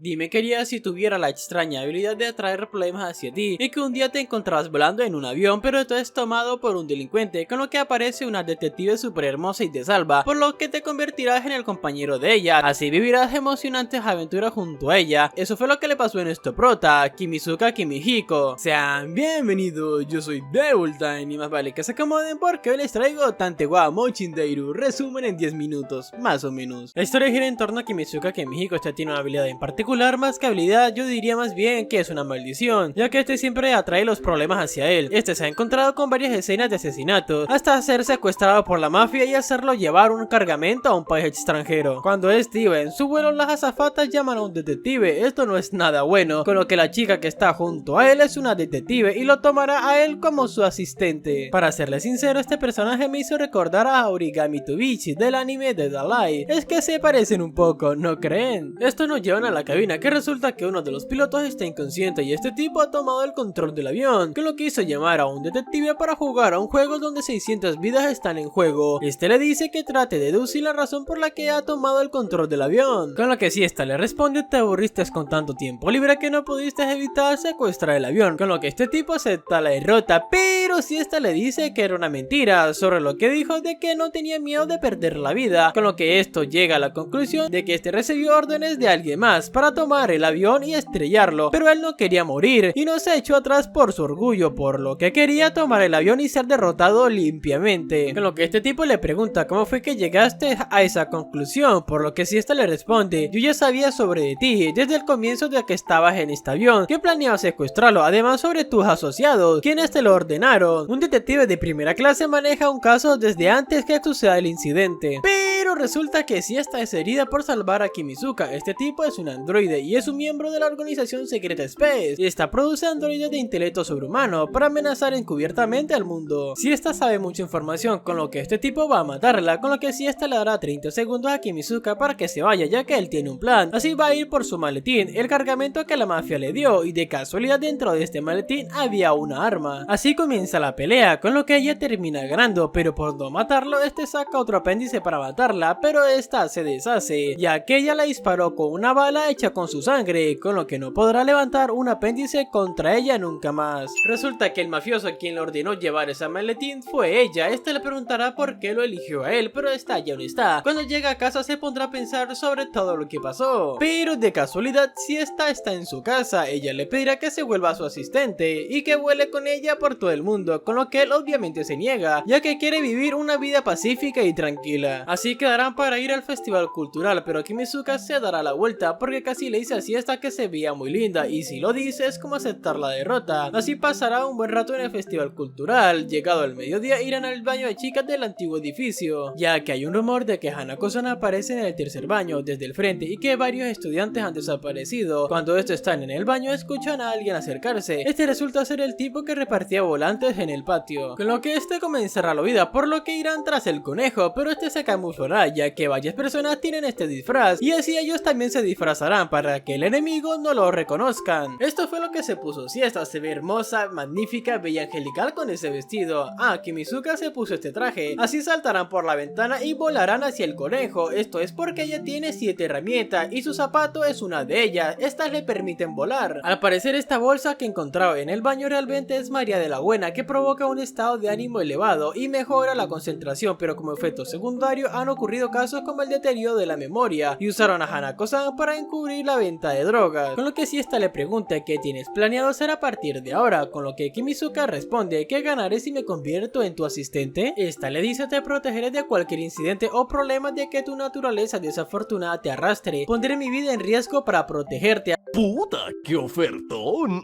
Dime qué harías si tuviera la extraña habilidad de atraer problemas hacia ti y que un día te encontrabas volando en un avión pero esto es tomado por un delincuente, con lo que aparece una detective súper hermosa y te salva, por lo que te convertirás en el compañero de ella, así vivirás emocionantes aventuras junto a ella. Eso fue lo que le pasó a nuestro prota, Kimizuka Kimihiko. Sean bienvenidos, yo soy Deviltime y más vale que se acomoden porque hoy les traigo Tantewa Mochindeiru, resumen en 10 minutos, más o menos. La historia gira en torno a Kimizuka Kimihiko. Este tiene una habilidad en particular, más que habilidad yo diría más bien que es una maldición, ya que este siempre atrae los problemas hacia él. Este se ha encontrado con varias escenas de asesinatos, hasta ser secuestrado por la mafia y hacerlo llevar un cargamento a un país extranjero. Cuando este iba en su vuelo, las azafatas llaman a un detective. Esto no es nada bueno, con lo que la chica que está junto a él es una detective y lo tomará a él como su asistente. Para serle sincero, este personaje me hizo recordar a Origami Tobichi del anime de Dalai. Es que se parecen un poco, ¿no creen? Esto nos llevan a la cabina, que resulta que uno de los pilotos está inconsciente y este tipo ha tomado el control del avión, que lo que hizo llamar a un detective para jugar a un juego donde 600 vidas están en juego. Este le dice que trate de deducir la razón por la que ha tomado el control del avión, con lo que si esta le responde: te aburriste con tanto tiempo libre que no pudiste evitar secuestrar el avión, con lo que este tipo acepta la derrota, pero si esta le dice que era una mentira sobre lo que dijo de que no tenía miedo de perder la vida, con lo que esto llega a la conclusión de que este recibió órdenes de alguien más para tomar el avión y estrellarlo, pero él no quería morir y no se echó atrás por su orgullo, por lo que quería tomar el avión y ser derrotado limpiamente, con lo que este tipo le pregunta cómo fue que llegaste a esa conclusión, por lo que si esta le responde: yo ya sabía sobre ti desde el comienzo de que estabas en este avión, que planeabas secuestrarlo, además sobre tus asociados, quienes te lo ordenaron. Un detective de primera clase maneja un caso desde antes que suceda el incidente, pero resulta que si esta es herida por salvar a Kimizuka. Este tipo es un androide y es un miembro de la organización secreta Space, y esta produce androides de intelecto sobrehumano para amenazar encubiertamente al mundo. Si esta sabe mucha información, con lo que este tipo va a matarla, con lo que si esta le dará 30 segundos a Kimizuka para que se vaya, ya que él tiene un plan. Así va a ir por su maletín, el cargamento que la mafia le dio, y de casualidad dentro de este maletín había una arma. Así comienza la pelea, con lo que ella termina ganando, pero por no matarlo este saca otro apéndice para matarla, pero esta se deshace, ya que ella la disparó con una bala hecha con su sangre, con lo que no podrá levantar un apéndice contra ella nunca más. Resulta que el mafioso quien le ordenó llevar ese maletín fue ella. Este le preguntará por qué lo eligió a él, pero esta ya no está. Cuando llega a casa se pondrá a pensar sobre todo lo que pasó, pero de casualidad si esta está en su casa, ella le pedirá que se vuelva su asistente y que vuele con ella por todo el mundo, con lo que él obviamente se niega, ya que quiere vivir una vida pacífica y tranquila. Así quedarán para ir al festival cultural, pero Kimizuka se dará la vuelta porque casi le dice así esta que se veía muy linda, y si lo dice es como aceptar la derrota. Así pasará un buen rato en el festival cultural. Llegado el mediodía irán al baño de chicas del antiguo edificio, ya que hay un rumor de que Hanako-san aparece en el tercer baño desde el frente y que varios estudiantes han desaparecido. Cuando estos están en el baño escuchan a alguien acercarse. Este resulta ser el tipo que repartía volantes en el patio, con lo que este comenzará la huida, por lo que irán tras el conejo, pero este se camuflará ya que varias personas tienen este disfraz y así ellos también se disfrazarán para que el enemigo no lo reconozcan. Esto fue lo que se puso. Si esta se ve hermosa, magnífica, bella y angelical con ese vestido. Kimizuka se puso este traje. Así saltarán por la ventana y volarán hacia el conejo. Esto es porque ella tiene 7 herramientas y su zapato es una de ellas. Estas le permiten volar. Al parecer esta bolsa que encontraba en el baño realmente es María de la Buena, que provoca un estado de ánimo elevado y mejora la concentración, pero como efecto secundario han ocurrido casos como el deterioro de la memoria y usaron a Hanako-san para encubrir la venta de drogas, con lo que si esta le pregunta qué tienes planeado hacer a partir de ahora, con lo que Kimizuka responde: ¿qué ganaré si me convierto en tu asistente? Esta le dice: te protegeré de cualquier incidente o problema de que tu naturaleza desafortunada te arrastre, pondré mi vida en riesgo para protegerte. ¡Puta, qué ofertón!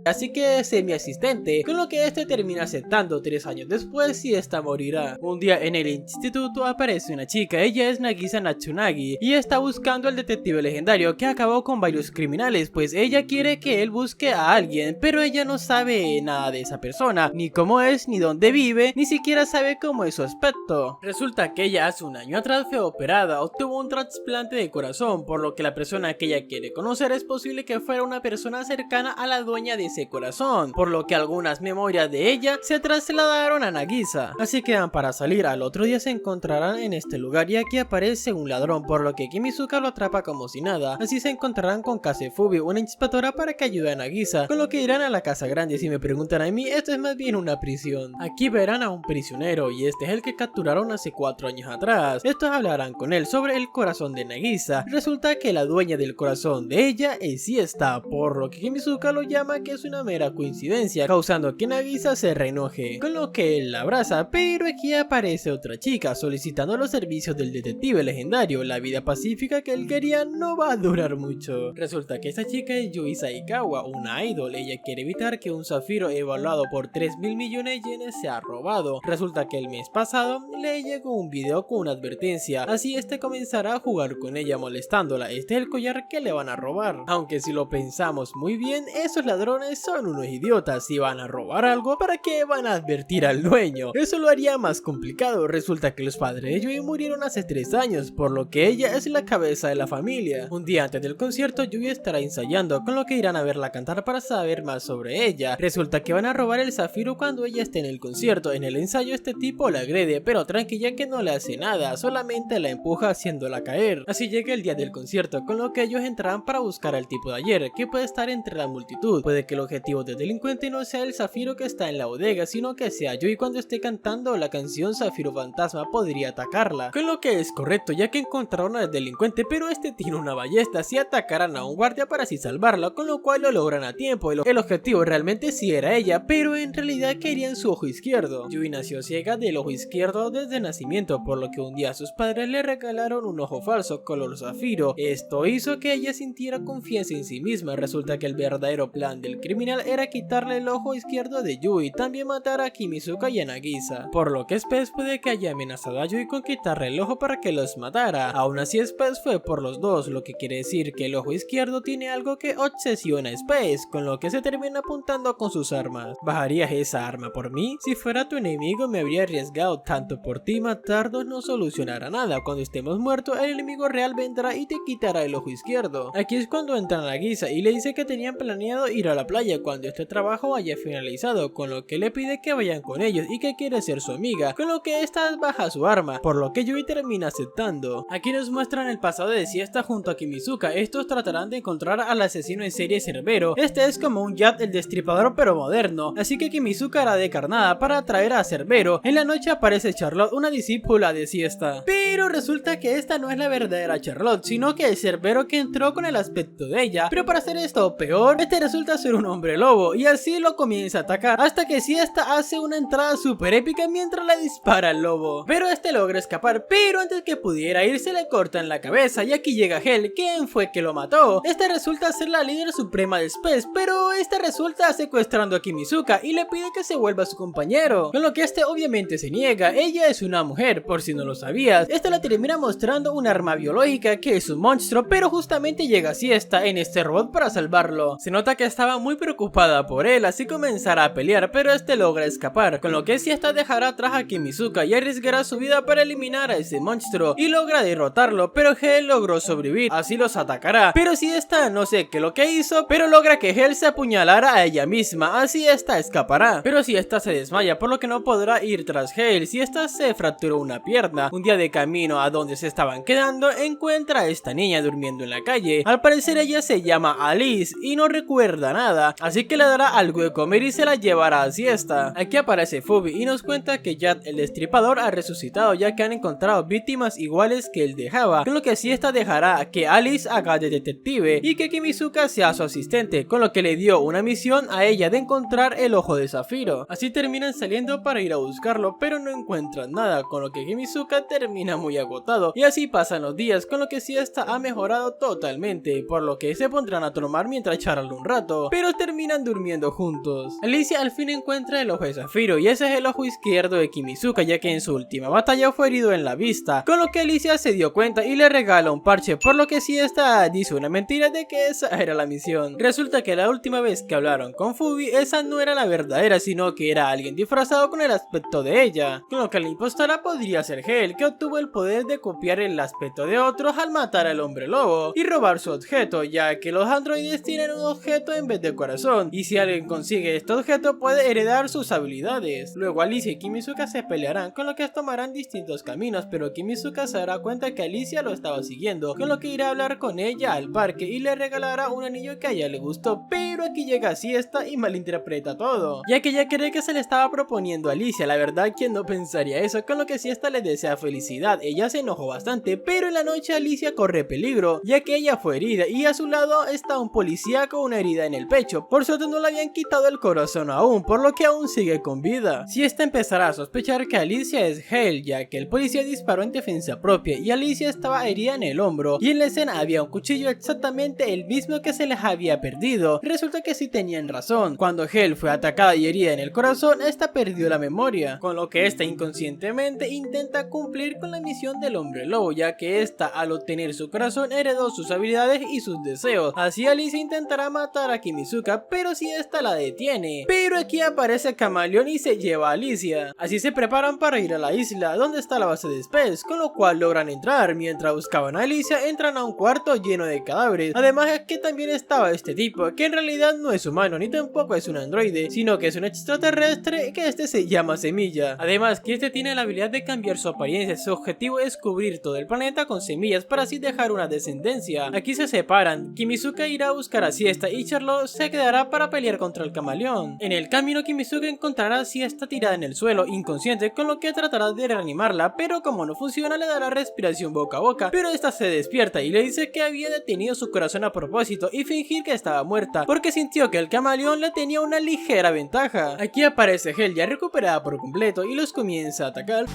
Así que sé mi asistente, con lo que este termina aceptando. 3 años después y esta morirá. Un día en el instituto aparece una chica, ella es Nagisa Natsunagi y está buscando al detective legendario que acabó con varios criminales, pues ella quiere que él busque a alguien, pero ella no sabe nada de esa persona, ni cómo es, ni dónde vive, ni siquiera sabe cómo es su aspecto. Resulta que ella hace un año atrás fue operada, obtuvo un trasplante de corazón, por lo que la persona que ella quiere conocer es posible posible que fuera una persona cercana a la dueña de ese corazón, por lo que algunas memorias de ella se trasladaron a Nagisa. Así que para salir al otro día se encontrarán en este lugar y aquí aparece un ladrón, por lo que Kimizuka lo atrapa como si nada. Así se encontrarán con Kasefubi, una inspectora, para que ayude a Nagisa, con lo que irán a la casa grande. Si me preguntan a mí, esto es más bien una prisión. Aquí verán a un prisionero y este es el que capturaron hace 4 años atrás. Estos hablarán con él sobre el corazón de Nagisa. Resulta que la dueña del corazón de ella es Siesta, por lo que Kimizuka lo llama que es una mera coincidencia, causando que Nagisa se reenoje, con lo que él la abraza. Pero aquí aparece otra chica solicitando los servicios del detective legendario. La vida pacífica que él quería no va a durar mucho. Resulta que esta chica es Yui Saikawa, una idol. Ella quiere evitar que un zafiro evaluado por 3.000 millones de yenes sea robado. Resulta que el mes pasado le llegó un video con una advertencia, así este comenzará a jugar con ella molestándola. Este es el collar que le van a robar. Aunque si lo pensamos muy bien, esos ladrones son unos idiotas. Si van a robar algo, ¿para qué van a advertir al dueño? Eso lo haría más complicado. Resulta que los padres de Yui murieron hace 3 años, por lo que ella es la cabeza de la familia. Un día antes del concierto, Yui estará ensayando, con lo que irán a verla cantar para saber más sobre ella. Resulta que van a robar el zafiro cuando ella esté en el concierto. En el ensayo este tipo la agrede, pero tranquila que no le hace nada, solamente la empuja haciéndola caer. Así llega el día del concierto, con lo que ellos entrarán para buscar al tipo de ayer, que puede estar entre la multitud. Puede que el objetivo del delincuente no sea el zafiro que está en la bodega, sino que sea Yui cuando esté cantando la canción Zafiro Fantasma podría atacarla. Con lo que es correcto, ya que encontraron al delincuente, pero este tiene una ballesta, así atacarán a un guardia para así salvarla, con lo cual lo logran a tiempo. El objetivo realmente sí era ella, pero en realidad querían su ojo izquierdo. Yui nació ciega del ojo izquierdo desde nacimiento, por lo que un día sus padres le regalaron un ojo falso color zafiro. Esto hizo que ella sintiera confianza en sí misma. Resulta que el verdadero plan del criminal era quitarle el ojo izquierdo de Yui, también matar a Kimizuka y a Nagisa, por lo que Spes puede que haya amenazado a Yui con quitarle el ojo para que los matara. Aún así Spes fue por los dos, lo que quiere decir que el ojo izquierdo tiene algo que obsesiona a Spes, con lo que se termina apuntando con sus armas. ¿Bajarías esa arma por mí? Si fuera tu enemigo me habría arriesgado tanto por ti. Matarnos no solucionará nada. Cuando estemos muertos el enemigo real vendrá y te quitará el ojo izquierdo. Aquí es cuando entra Nagisa y le dice que tenían planeado ir a la playa cuando este trabajo haya finalizado, con lo que le pide que vayan con ellos y que quiere ser su amiga, con lo que esta baja su arma, por lo que Yui termina aceptando. Aquí nos muestran el pasado de Siesta junto a Kimizuka. Estos tratarán de encontrar al asesino en serie Cerbero. Este es como un Jack el Destripador pero moderno, así que Kimizuka hará de carnada para atraer a Cerbero. En la noche aparece Charlotte, una discípula de Siesta, pero resulta que esta no es la verdadera Charlotte, sino que es Cerbero que entró con el aspecto de ella. Pero para hacer esto peor, este resulta ser un hombre lobo y así lo comienza a atacar, hasta que Siesta hace una entrada super épica mientras le dispara al lobo, pero este logra escapar. Pero antes que pudiera irse le cortan la cabeza y aquí llega Hel. ¿Quién fue que lo mató? Esta resulta ser la líder suprema de Spes, pero esta resulta secuestrando a Kimizuka y le pide que se vuelva su compañero, con lo que este obviamente se niega. Ella es una mujer, por si no lo sabías. Esta le termina mostrando un arma biológica que es un monstruo, pero justamente llega Siesta en este robot para salvarlo. Se nota que estaba muy preocupada por él, así comenzará a pelear, pero este logra escapar, con lo que Siesta dejará atrás a Kimizuka y arriesgará su vida para eliminar a ese monstruo y logra derrotarlo, pero Hel logró sobrevivir, así los atacará. Pero Siesta no sé qué lo que hizo, pero logra que Hel se apuñalara a ella misma, así esta escapará. Pero Siesta se desmaya, por lo que no podrá ir tras Hel. Siesta se fracturó una pierna. Un día de camino a donde se estaban quedando, encuentra a esta niña durmiendo en la calle. Al parecer ella se llama Alice y no recuerda nada, así que le dará algo de comer y se la llevará a Siesta. Aquí aparece Fubi y nos cuenta que Jack el Destripador ha resucitado, ya que han encontrado víctimas iguales que él dejaba, con lo que Siesta dejará que Alice haga de detective y que Kimizuka sea su asistente, con lo que le dio una misión a ella de encontrar el ojo de zafiro. Así terminan saliendo para ir a buscarlo, pero no encuentran nada, con lo que Kimizuka termina muy agotado. Y así pasan los días, con lo que Siesta ha mejorado totalmente, por lo que se pondrán a tomar mientras charlan un rato, pero terminan durmiendo juntos. Alicia al fin encuentra el ojo de zafiro y ese es el ojo izquierdo de Kimizuka, ya que en su última batalla fue herido en la vista, con lo que Alicia se dio cuenta y le regala un parche, por lo que Siesta dice una mentira de que esa era la misión. Resulta que la última vez que hablaron con Fubi, esa no era la verdadera, sino que era alguien disfrazado con el aspecto de ella, con lo que la impostora podría ser Hel, que obtuvo el poder de copiar el aspecto de otros al matar al hombre lobo y robar su objeto, ya que los androides tienen un objeto en vez de corazón, y si alguien consigue este objeto puede heredar sus habilidades. Luego Alicia y Kimizuka se pelearán, con lo que tomarán distintos caminos, pero Kimizuka se dará cuenta que Alicia lo estaba siguiendo, con lo que irá a hablar con ella al parque y le regalará un anillo que a ella le gustó, pero aquí llega Siesta y malinterpreta todo, ya que ella cree que se le estaba proponiendo a Alicia. La verdad, ¿quién no pensaría eso? Con lo que Siesta le desea felicidad. Ella se enojó bastante, pero en la noche Alicia corre peligro, ya que ella fue herida y a su lado está un policía con una herida en el pecho. Por suerte no le habían quitado el corazón aún, por lo que aún sigue con vida. Siesta empezará a sospechar que Alicia es Hale, ya que el policía disparó en defensa propia y Alicia estaba herida en el hombro, y en la escena había un cuchillo exactamente el mismo que se les había perdido. Resulta que sí tenían razón. Cuando Hale fue atacada y herida en el corazón, esta perdió la memoria, con lo que esta inconscientemente intenta cumplir con la misión del hombre lobo, ya que esta al obtener su corazón heredó sus habilidades y sus deseos. Así Alicia intentará matar a Kimizuka, pero si esta la detiene. Pero aquí aparece Camaleón y se lleva a Alicia. Así se preparan para ir a la isla donde está la base de Spes, con lo cual logran entrar. Mientras buscaban a Alicia, entran a un cuarto lleno de cadáveres. Además es que también estaba este tipo, que en realidad no es humano ni tampoco es un androide, sino que es un extraterrestre, que este se llama Semilla. Además que este tiene la habilidad de cambiar su apariencia. Su objetivo es cubrir todo el planeta con semillas para así dejar una descendencia. Aquí se separan. Kimizuka irá a buscar a Siesta y Charlotte se quedará para pelear contra el camaleón. En el camino Kimizuka encontrará a Siesta tirada en el suelo, inconsciente, con lo que tratará de reanimarla, pero como no funciona le dará respiración boca a boca, pero esta se despierta y le dice que había detenido su corazón a propósito y fingir que estaba muerta, porque sintió que el camaleón le tenía una ligera ventaja. Aquí aparece Hale ya recuperada por completo y los comienza a atacar.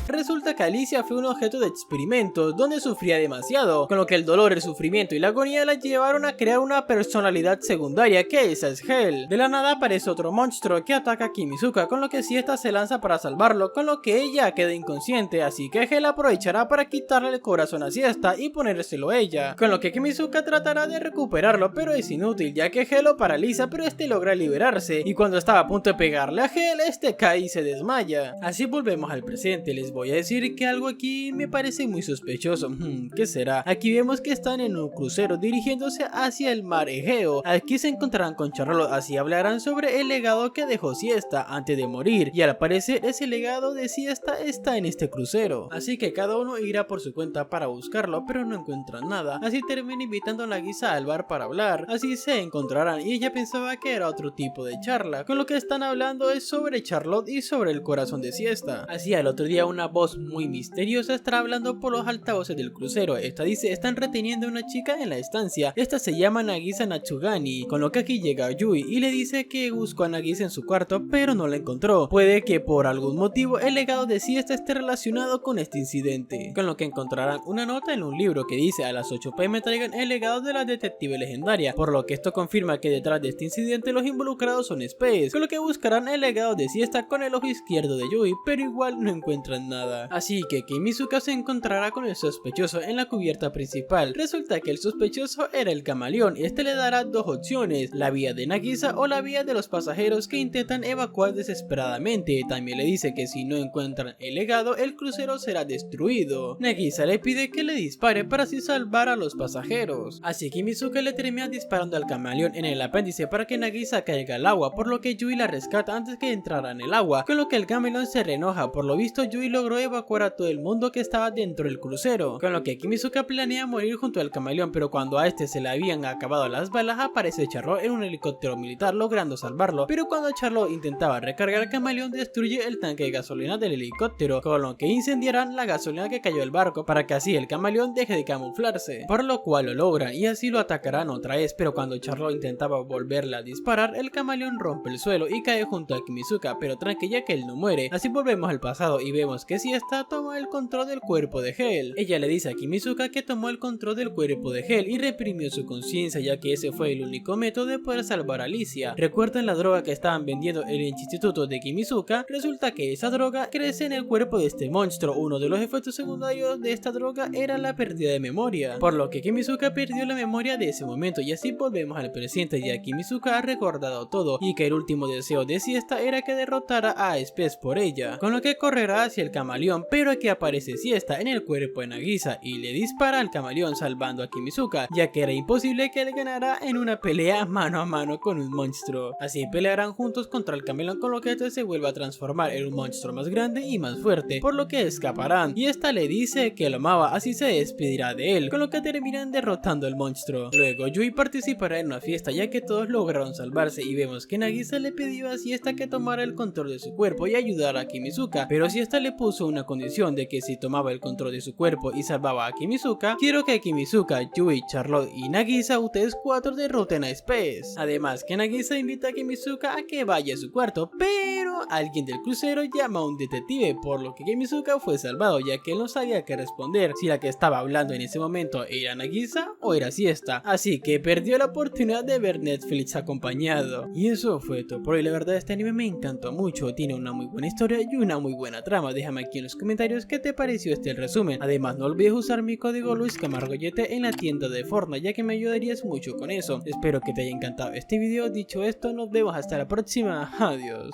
Resulta que Alicia fue un objeto de experimentos donde sufría demasiado, con lo que el dolor, el sufrimiento y la agonía la llevaron a crear una personalidad secundaria, que esa es Hale. De la nada aparece otro monstruo que ataca a Kimizuka, con lo que Siesta se lanza para salvarlo, con lo que ella queda inconsciente, así que Hale aprovechará para quitarle el corazón a Siesta y ponérselo a ella, con lo que Kimizuka tratará de recuperarlo, pero es inútil, ya que Hale lo paraliza, pero este logra liberarse, y cuando estaba a punto de pegarle a Hale, este cae y se desmaya. Así volvemos al presente. Les voy a decir que algo aquí me parece muy sospechoso. ¿Qué será? Aquí vemos que están en un crucero dirigiéndose hacia el mar Egeo. Aquí se encontrarán con Charlotte, así hablarán sobre el legado que dejó Siesta antes de morir, y al parecer ese legado de Siesta está en este crucero, así que cada uno irá por su cuenta para buscarlo, pero no encuentran nada. Así termina invitando a Nagisa al bar para hablar. Así se encontrarán y ella pensaba que era otro tipo de charla, con lo que están hablando es sobre Charlotte y sobre el corazón de Siesta. Así al otro día una voz muy misteriosa estará hablando por los altavoces del crucero. Esta dice: están reteniendo a una chica en la estancia. Esta se llama Nagisa Natsugani, con lo que aquí llega Yui y le dice que buscó a Nagisa en su cuarto pero no la encontró. Puede que por algún motivo el legado de Siesta esté relacionado con este incidente, con lo que encontrarán una nota en un libro que dice: a las 8 p.m. traigan el legado de la detective legendaria, por lo que esto confirma que detrás de este incidente los involucrados son Space, con lo que buscarán el legado de Siesta con el ojo izquierdo de Yui, pero igual no encuentran nada. Así que Kimizuka se encontrará con el sospechoso en la cubierta principal. Resulta que el sospechoso era el camaleón y este le dará dos opciones: la vía de Nagisa o la vía de los pasajeros que intentan evacuar desesperadamente. También le dice que si no encuentran el legado, el crucero será destruido. Nagisa le pide que le dispare para así salvar a los pasajeros. Así Kimizuka le termina disparando al camaleón en el apéndice para que Nagisa caiga al agua, por lo que Yui la rescata antes que entrara en el agua, con lo que el camaleón se reenoja. Por lo visto Yui logró evacuar a todo el mundo que estaba dentro del crucero, con lo que Kimizuka planea morir junto al camaleón, pero cuando a este se le habían acabado las balas aparece Charlotte en un helicóptero militar logrando salvarlo, pero cuando Charlotte intentaba recargar al camaleón destruye el tanque de gasolina del helicóptero, con lo que incendiarán la gasolina que cayó del barco para que así el camaleón deje de camuflarse, por lo cual lo logran y así lo atacarán otra vez, pero cuando Charlotte intentaba volverle a disparar el camaleón rompe el suelo y cae junto a Kimizuka, pero tranquila que él no muere. Así volvemos al pasado y vemos que si Siesta toma el control del cuerpo de Hell. Ella le dice a Kimizuka que tomó el control del cuerpo de Hell y reprimió su conciencia, ya que ese fue el único método de poder salvar a Alicia. ¿Recuerdan la droga que estaban vendiendo en el instituto de Kimizuka? Resulta que esa droga crece en el cuerpo de este monstruo. Uno de los efectos secundarios de esta droga era la pérdida de memoria, por lo que Kimizuka perdió la memoria de ese momento, y así volvemos al presente, ya que Kimizuka ha recordado todo y que el último deseo de Siesta era que derrotara a Spes por ella, con lo que correrá hacia el camaleón, pero aquí aparece Siesta en el cuerpo de Nagisa y le dispara al camaleón, salvando a Kimizuka, ya que era imposible que él ganara en una pelea mano a mano con un monstruo. Así pelearán juntos contra el camaleón, con lo que este se vuelve a transformar en un monstruo más grande y más fuerte, por lo que escaparán, y esta le dice que lo amaba, así se despedirá de él, con lo que terminan derrotando al monstruo. Luego Yui participará en una fiesta, ya que todos lograron salvarse, y vemos que Nagisa le pidió a Siesta que tomara el control de su cuerpo y ayudara a Kimizuka, pero Siesta le puso una condición de que si tomaba el control de su cuerpo y salvaba a Kimizuka, quiero que Kimizuka, Yui, Charlotte y Nagisa, ustedes cuatro, derroten a Spes. Además que Nagisa invita a Kimizuka a que vaya a su cuarto, pero alguien del crucero llama a un detective, por lo que Kimizuka fue salvado, ya que él no sabía qué responder, si la que estaba hablando en ese momento era Nagisa o era Siesta, así que perdió la oportunidad de ver Netflix acompañado. Y eso fue todo por hoy. La verdad, este anime me encantó mucho, tiene una muy buena historia y una muy buena trama. Déjame aquí en los comentarios qué te pareció este resumen. Además, no olvides usar mi código LuisCamargoyete en la tienda de Fortnite, ya que me ayudarías mucho con eso. Espero que te haya encantado este video. Dicho esto, nos vemos hasta la próxima. Adiós.